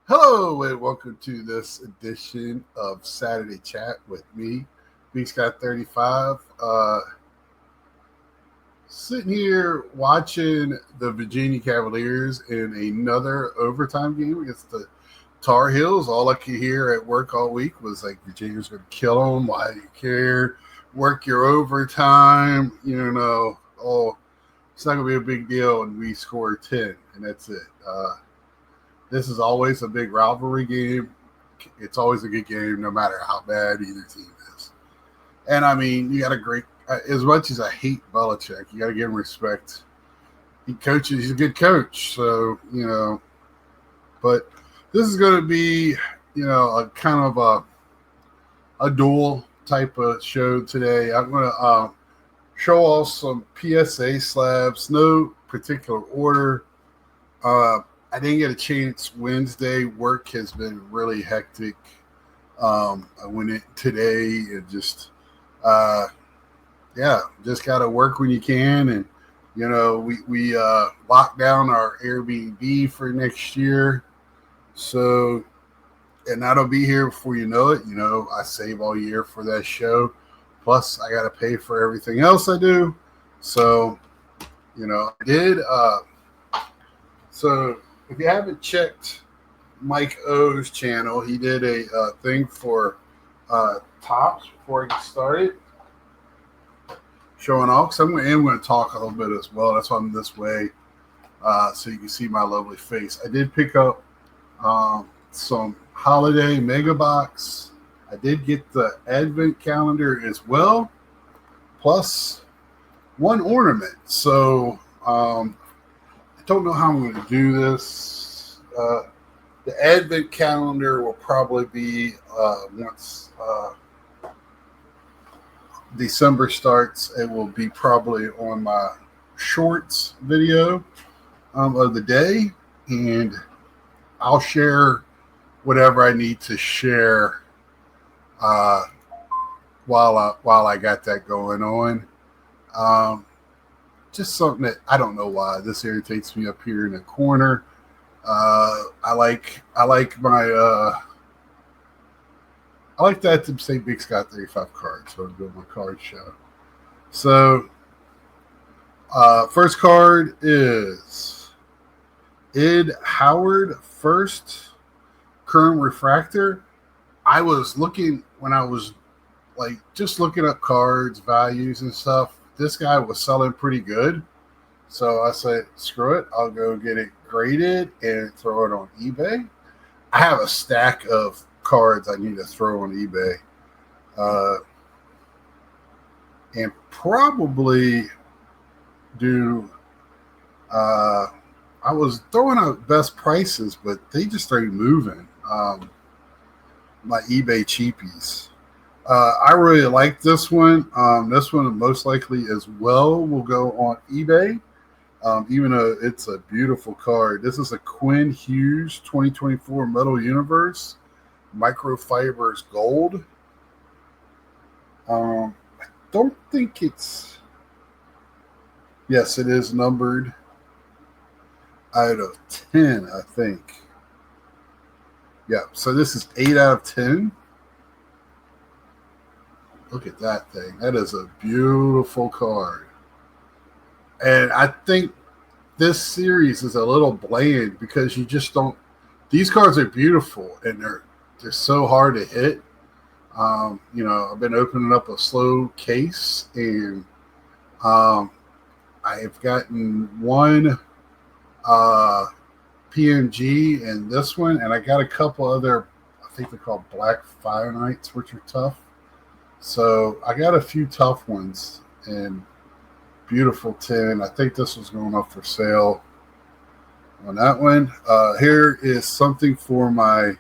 Hello and welcome to this edition of Saturday Chat with me, B Scott 35. Sitting here watching the Virginia Cavaliers in another overtime game against the Tar Heels. All I could hear at work all week was like Virginia's going to kill them. Why do you care? Work your overtime. Oh, it's not going to be a big deal, and we score 10, and that's it. This is always a big rivalry game. It's always a good game, no matter how bad either team is. And I mean, you got a great. As much as I hate Belichick, you got to give him respect. He coaches. He's a good coach. So but this is going to be a kind of a duel type of show today. I'm going to show off some PSA slabs, no particular order. I didn't get a chance Wednesday. Work has been really hectic. I went in today and just got to work when you can. And, we locked down our Airbnb for next year. So, and that'll be here before you know it. I save all year for that show. Plus, I got to pay for everything else I do. So, I did. So, if you haven't checked Mike O's channel, he did a thing for tops before he started, showing off. So I'm going to talk a little bit as well. That's why I'm this way, so you can see my lovely face. I did pick up some holiday mega box. I did get the advent calendar as well, plus one ornament. So don't know how I'm going to do this. The advent calendar will probably be once December starts. It will be probably on my shorts video of the day, and I'll share whatever I need to share while I got that going on. Just something that I don't know why this irritates me up here in the corner. I like that to say Big Scott 35 cards. So I'm doing my card show. So first card is Ed Howard, first current refractor. I was looking when I was just looking up cards, values and stuff. This guy was selling pretty good. So I said, screw it. I'll go get it graded and throw it on eBay. I have a stack of cards I need to throw on eBay. And probably do I was throwing out best prices, but they just started moving. My eBay cheapies. I really like this one. This one most likely as well will go on eBay, even though it's a beautiful card. This is a Quinn Hughes 2024 Metal Universe Microfibers Gold. I don't think it's... Yes, it is numbered out of 10, I think. Yeah, so this is 8 out of 10. Look at that thing. That is a beautiful card. And I think this series is a little bland because you just don't... These cards are beautiful and they're so hard to hit. I've been opening up a slow case and I've gotten one PNG and this one, and I got a couple other, I think they're called Black Fire Knights, which are tough. So I got a few tough ones and beautiful 10. I think this was going up for sale on that one. Here is something for my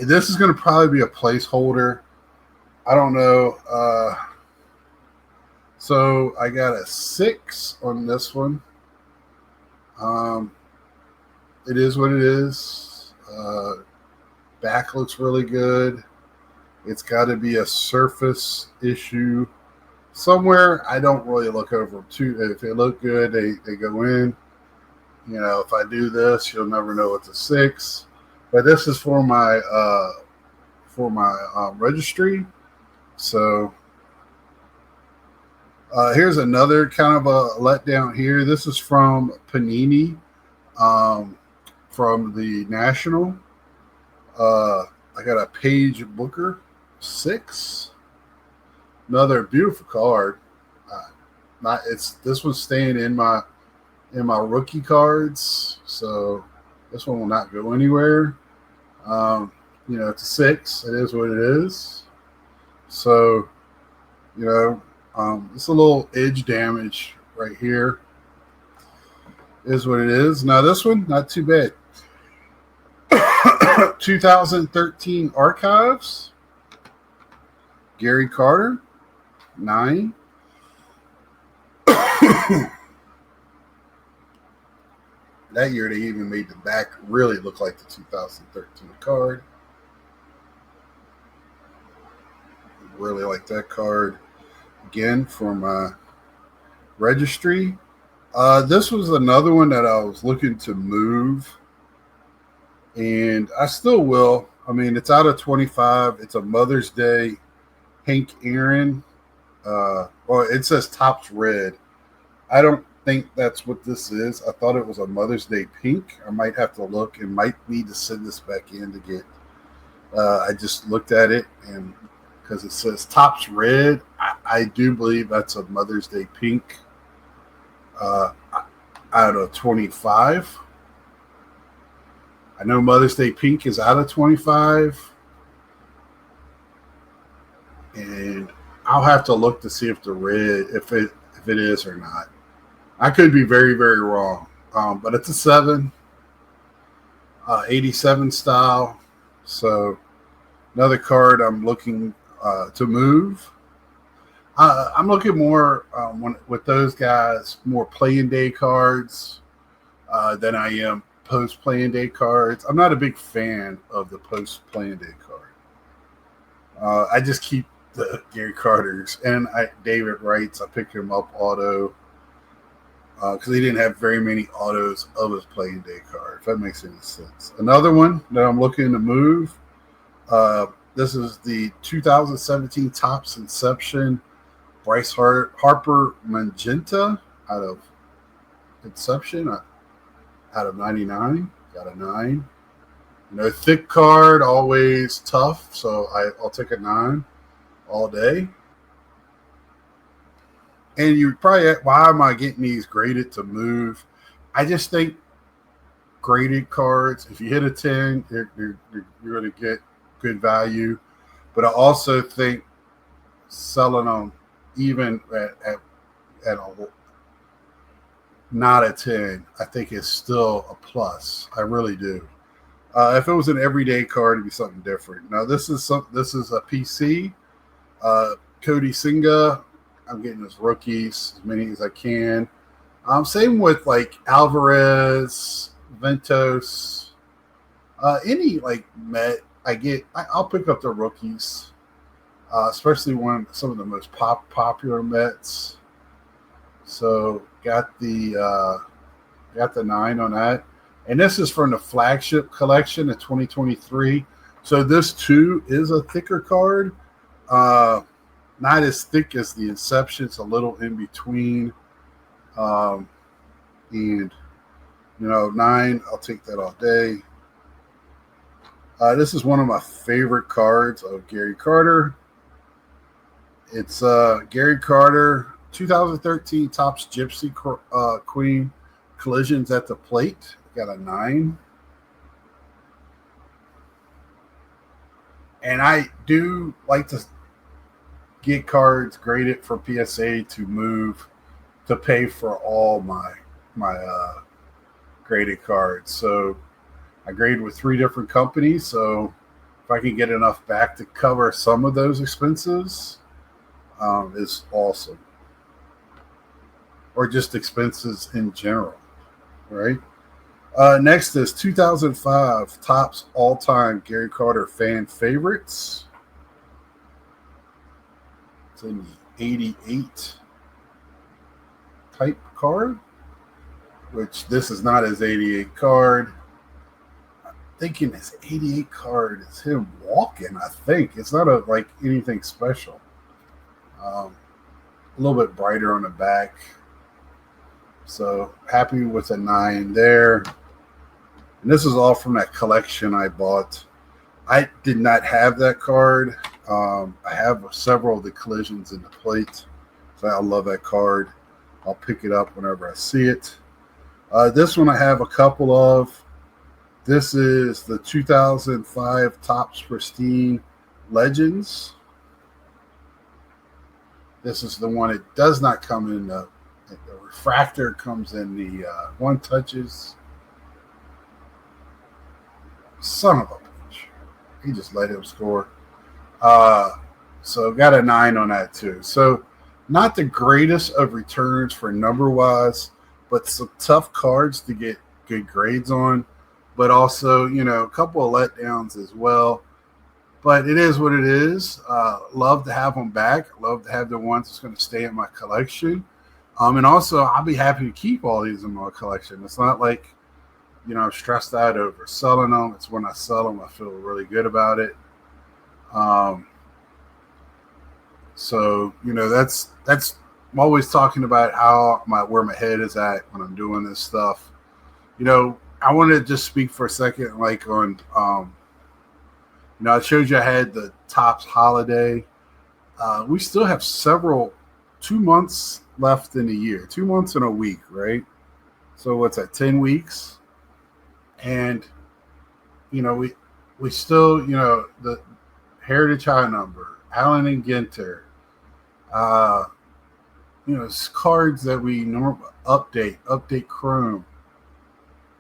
this is going to probably be a placeholder. I don't know. So I got a 6 on this one. It is what it is. Back looks really good. It's got to be a surface issue somewhere. I don't really look over them too. If they look good, they go in. You know, if I do this, you'll never know it's a 6. But this is for my registry. So here's another kind of a letdown here. This is from Panini, um, from the National. I got a Page Booker 6. Another beautiful card. Not it's this one's staying in my rookie cards, so this one will not go anywhere. Um, you know, it's a 6. It is what it is. So, you know, it's a little edge damage right here. Is what it is. Now this one, not too bad. 2013 Archives. Gary Carter, 9. That year, they even made the back really look like the 2013 card. Really like that card. Again, for my registry. This was another one that I was looking to move, and I still will. I mean, it's out of 25. It's a Mother's Day Hank Aaron. Well, it says Topps Red. I don't think that's what this is. I thought it was a Mother's Day pink. I might have to look and might need to send this back in to get. I just looked at it, and because it says Topps Red, I do believe that's a Mother's Day pink. Out of 25. I know Mother's Day pink is out of 25. And I'll have to look to see if the red, if it is or not. I could be very, very wrong. But it's a 7, 87 style. So another card I'm looking to move. I'm looking more with those guys, more playing day cards than I am post playing day cards. I'm not a big fan of the post playing day card. I just keep the Gary Carters and David Wrights. I picked him up auto because he didn't have very many autos of his playing day card, if that makes any sense. Another one that I'm looking to move. This is the 2017 Topps Inception Bryce Harper Magenta out of Inception, out of 99. Got a 9. You know, thick card, always tough, so I'll take a 9 all day. And you probably, why am I getting these graded to move? I just think graded cards, if you hit a 10, you're going to get good value. But I also think selling them even at a, not a 10, I think is still a plus. I really do. If it was an everyday card, it'd be something different. Now this is a PC. Cody Singa, I'm getting his rookies as many as I can. Same with like Alvarez, Ventos, any like Met. I'll pick up the rookies, especially some of the most popular Mets. So got the 9 on that, and this is from the flagship collection of 2023. So this too is a thicker card, not as thick as the Inception. It's a little in between, and you know, 9. I'll take that all day. This is one of my favorite cards of Gary Carter. It's Gary Carter 2013 Topps Gypsy Queen Collisions at the Plate. Got a 9. And I do like to get cards graded for PSA to move to pay for all my graded cards. So I grade with 3 different companies. So if I can get enough back to cover some of those expenses, is awesome. Or just expenses in general, right? Next is 2005 Topps all-time Gary Carter fan favorites. It's in the 88 type card. which this is not his 88 card. Thinking his 88 card is him walking. I think it's not like anything special. A little bit brighter on the back. So happy with a 9 there. And this is all from that collection I bought. I did not have that card. I have several of the collisions in the plate. So I love that card. I'll pick it up whenever I see it. This one I have a couple of. This is the 2005 Topps Pristine Legends. This is the one. It does not come in the refractor. Comes in the one touches. Son of a bitch. He just let him score. So got a 9 on that too. So not the greatest of returns for number wise, but some tough cards to get good grades on. But also, a couple of letdowns as well. But it is what it is. Love to have them back. Love to have the ones that's going to stay in my collection. And also, I'll be happy to keep all these in my collection. It's not like, I'm stressed out over selling them. It's when I sell them, I feel really good about it. So, that's I'm always talking about where my head is at when I'm doing this stuff. I want to just speak for a second, like on, I showed you I had the Topps holiday. We still have 2 months left in the year, 2 months and a week, right? So what's that, 10 weeks? And, we still, the Heritage High Number, Allen and Ginter, cards that we normally update Chrome,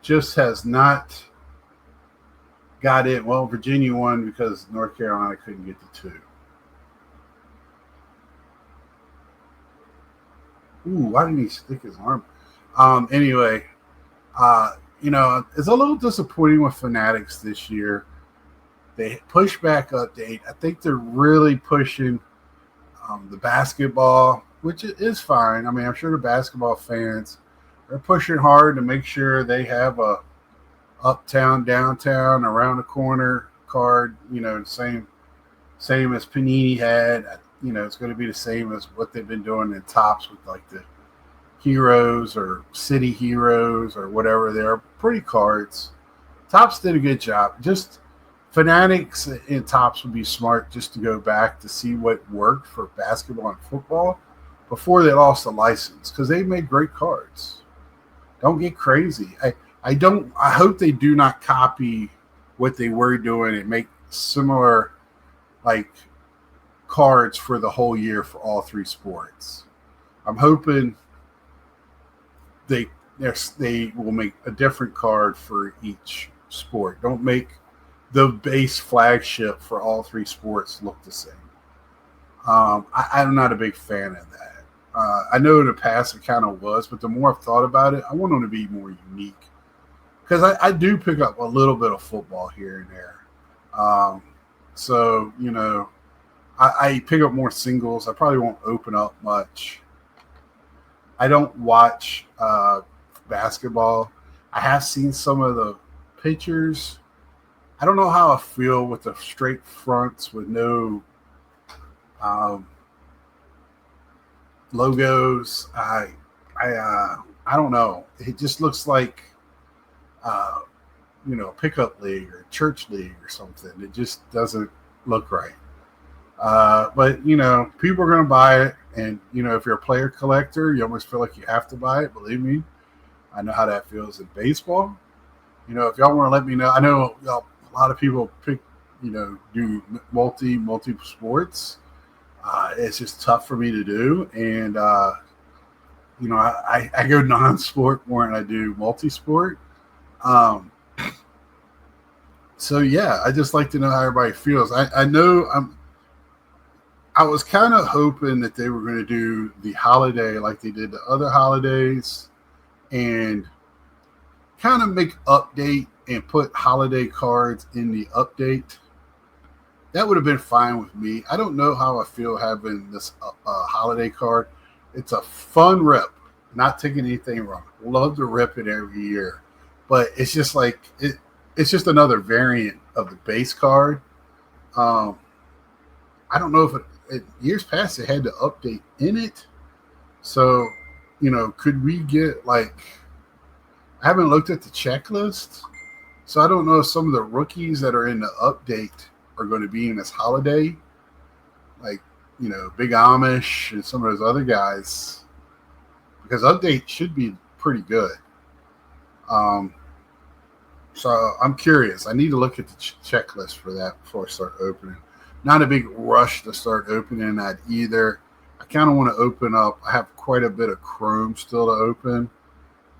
just has not got it. Well, Virginia won because North Carolina couldn't get the 2. Ooh, why didn't he stick his arm? Anyway, it's a little disappointing with Fanatics this year. They pushed back up to 8. I think they're really pushing the basketball, which is fine. I mean, I'm sure the basketball fans are pushing hard to make sure they have a uptown, downtown, around the corner card. Same as Panini had. It's going to be the same as what they've been doing in Topps with like the Heroes or City Heroes or whatever. They're pretty cards. Topps did a good job. Just Fanatics and Topps would be smart just to go back to see what worked for basketball and football before they lost the license, because they made great cards. Don't get crazy. I hope they do not copy what they were doing and make similar like cards for the whole year for all 3 sports. I'm hoping they will make a different card for each sport. Don't make the base flagship for all 3 sports look the same. I'm not a big fan of that. I know in the past it kind of was, but the more I've thought about it, I want them to be more unique. Because I do pick up a little bit of football here and there. So, I pick up more singles. I probably won't open up much. I don't watch basketball. I have seen some of the pictures. I don't know how I feel with the straight fronts with no logos. I don't know. It just looks like pickup league or church league or something. It just doesn't look right. But people are going to buy it, and if you're a player collector, you almost feel like you have to buy it. Believe me, I know how that feels in baseball. If y'all want to let me know, I know a lot of people pick, do multi sports. It's just tough for me to do, and I go non-sport more than I do multi-sport. So yeah, I just like to know how everybody feels. I know I was kind of hoping that they were going to do the holiday like they did the other holidays, and kind of make update and put holiday cards in the update. That would have been fine with me. I don't know how I feel having this holiday card. It's a fun rep. Not taking anything wrong. Love to rip it every year, but it's just like it. It's just another variant of the base card. Um, I don't know if years past it had to update in it. So, could we get like? I haven't looked at the checklist, so I don't know if some of the rookies that are in the update are going to be in this holiday, like Big Amish and some of those other guys, because update should be pretty good. Um, so I'm curious. I need to look at the checklist for that before I start opening. Not a big rush to start opening that either. I kind of want to open up. I have quite a bit of Chrome still to open,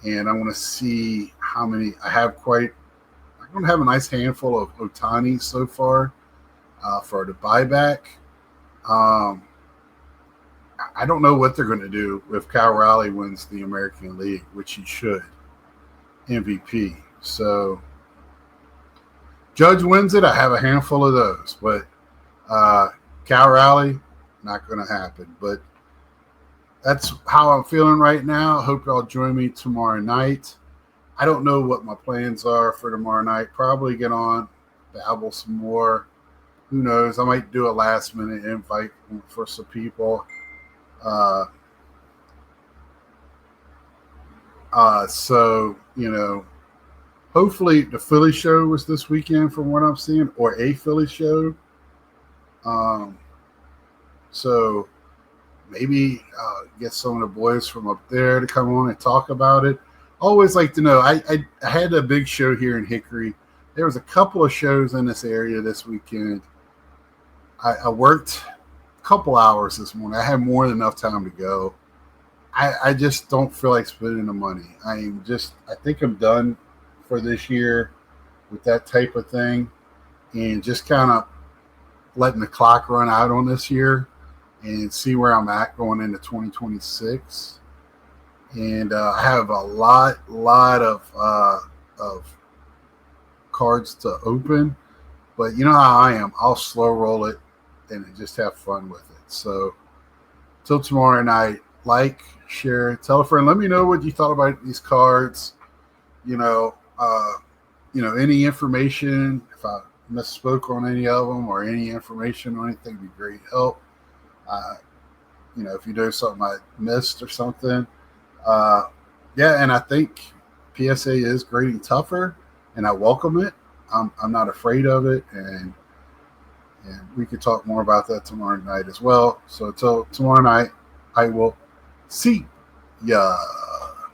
and I want to see how many I have. I'm going to have a nice handful of Otani so far for the buyback. Um, I don't know what they're going to do if Kyle Raleigh wins the American League, which he should, MVP. So Judge wins it. I have a handful of those, but Cal Raleigh, not going to happen. But that's how I'm feeling right now. Hope y'all join me tomorrow night. I don't know what my plans are for tomorrow night. Probably get on, babble some more. Who knows? I might do a last minute invite for some people. So, hopefully the Philly show was this weekend from what I'm seeing, or a Philly show. So maybe get some of the boys from up there to come on and talk about it. Always like to know. I had a big show here in Hickory. There was a couple of shows in this area this weekend. I worked a couple hours this morning. I had more than enough time to go. I just don't feel like spending the money. I think I'm done for this year with that type of thing, and just kind of letting the clock run out on this year and see where I'm at going into 2026. And I have a lot of cards to open, but you know how I am. I'll slow roll it and just have fun with it. So till tomorrow night, like, share, tell a friend. Let me know what you thought about these cards. Any information, if I misspoke on any of them or any information on anything, would be great help. If you know something I missed or something. And I think PSA is grading tougher, and I welcome it. I'm not afraid of it, and we could talk more about that tomorrow night as well. So until tomorrow night, I will see ya.